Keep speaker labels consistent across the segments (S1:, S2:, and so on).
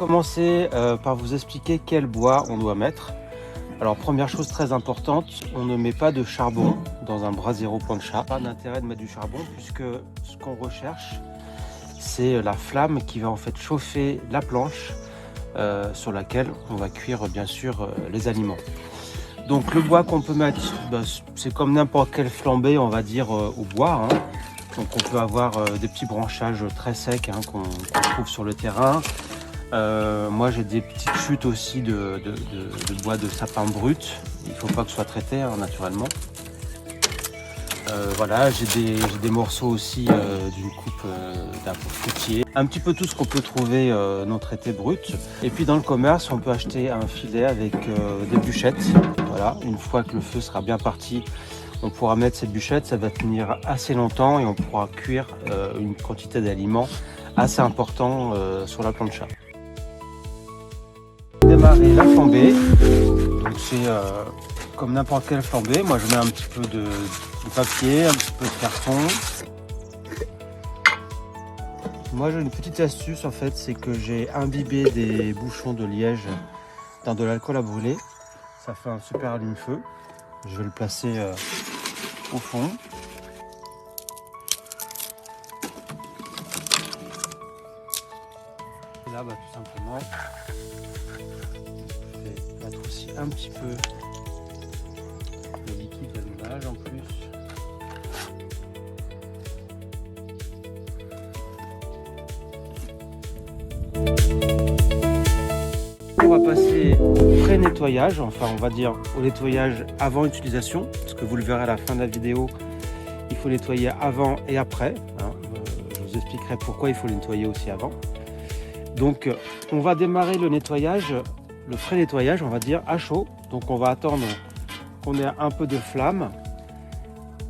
S1: commencer par vous expliquer quel bois on doit mettre. Alors première chose très importante, on ne met pas de charbon dans un brasero plancha. Pas d'intérêt de mettre du charbon puisque ce qu'on recherche, c'est la flamme qui va en fait chauffer la planche sur laquelle on va cuire bien sûr les aliments. Donc le bois qu'on peut mettre, c'est comme n'importe quel flambé, on va dire, au bois. Donc on peut avoir des petits branchages très secs qu'on trouve sur le terrain. Moi j'ai des petites chutes aussi de bois de sapin brut. Il ne faut pas que ce soit traité naturellement. Voilà, j'ai des morceaux aussi d'une coupe d'arbre fruitier. Un petit peu tout ce qu'on peut trouver non traité brut. Et puis dans le commerce, on peut acheter un filet avec des bûchettes. Voilà, une fois que le feu sera bien parti, on pourra mettre cette bûchette, ça va tenir assez longtemps et on pourra cuire une quantité d'aliments assez important sur la plancha. Démarrer la flambée, donc c'est comme n'importe quelle flambée. Moi je mets un petit peu de papier, un petit peu de carton. Moi j'ai une petite astuce en fait, c'est que j'ai imbibé des bouchons de liège dans de l'alcool à brûler. Ça fait un super allume-feu. Je vais le placer au fond. Et là tout simplement, je vais mettre aussi un petit peu de liquide d'allumage en plus. On va passer au pré-nettoyage, enfin on va dire au nettoyage avant utilisation, parce que vous le verrez à la fin de la vidéo, il faut nettoyer avant et après. Je vous expliquerai pourquoi il faut le nettoyer aussi avant. Donc on va démarrer le nettoyage, le pré-nettoyage on va dire à chaud. Donc on va attendre qu'on ait un peu de flamme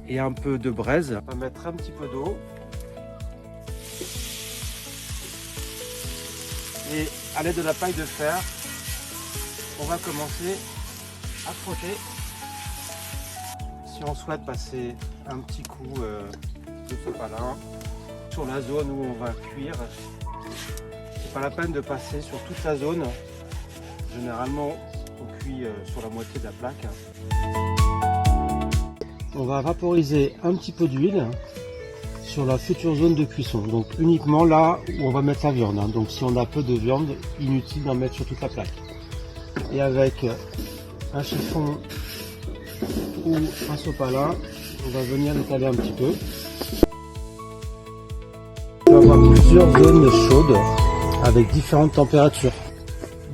S1: et un peu de braise. On va mettre un petit peu d'eau. Et à l'aide de la paille de fer, on va commencer à frotter. Si on souhaite passer un petit coup de sopalin sur la zone où on va cuire, c'est pas la peine de passer sur toute la zone. Généralement, on cuit sur la moitié de la plaque. On va vaporiser un petit peu d'huile sur la future zone de cuisson, donc uniquement là où on va mettre la viande. Donc si on a peu de viande, inutile d'en mettre sur toute la plaque. Et avec un chiffon ou un sopalin, on va venir l'étaler un petit peu. On va avoir plusieurs zones chaudes avec différentes températures.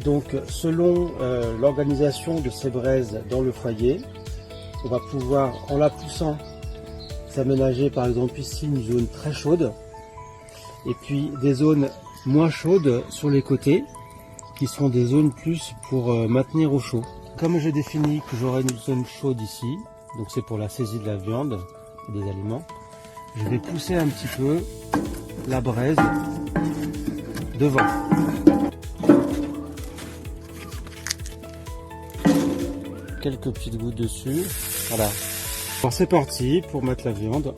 S1: Donc selon l'organisation de ces braises dans le foyer, on va pouvoir, en la poussant, s'aménager par exemple ici une zone très chaude et puis des zones moins chaudes sur les côtés qui sont des zones plus pour maintenir au chaud. Comme j'ai défini que j'aurai une zone chaude ici, donc c'est pour la saisie de la viande et des aliments, je vais pousser un petit peu la braise devant. Quelques petites gouttes dessus, voilà. Alors c'est parti pour mettre la viande.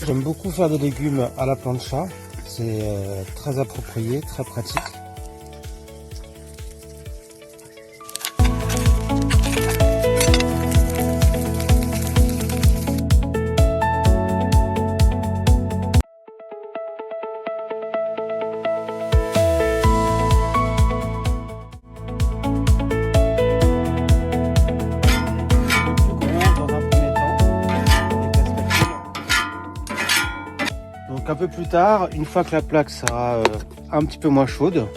S1: J'aime beaucoup faire des légumes à la plancha, c'est très approprié, très pratique. Donc un peu plus tard, une fois que la plaque sera un petit peu moins chaude,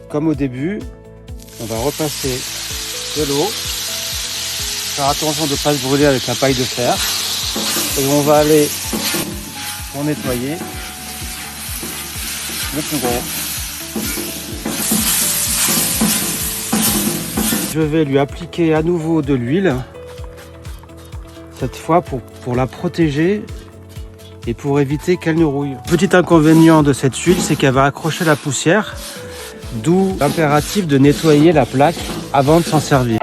S1: comme au début, on va repasser de l'eau, faire attention de ne pas se brûler avec la paille de fer, et on va aller pour nettoyer le plus gros. Je vais lui appliquer à nouveau de l'huile, cette fois pour la protéger et pour éviter qu'elle ne rouille. Petit inconvénient de cette huile, c'est qu'elle va accrocher la poussière, d'où l'impératif de nettoyer la plaque avant de s'en servir.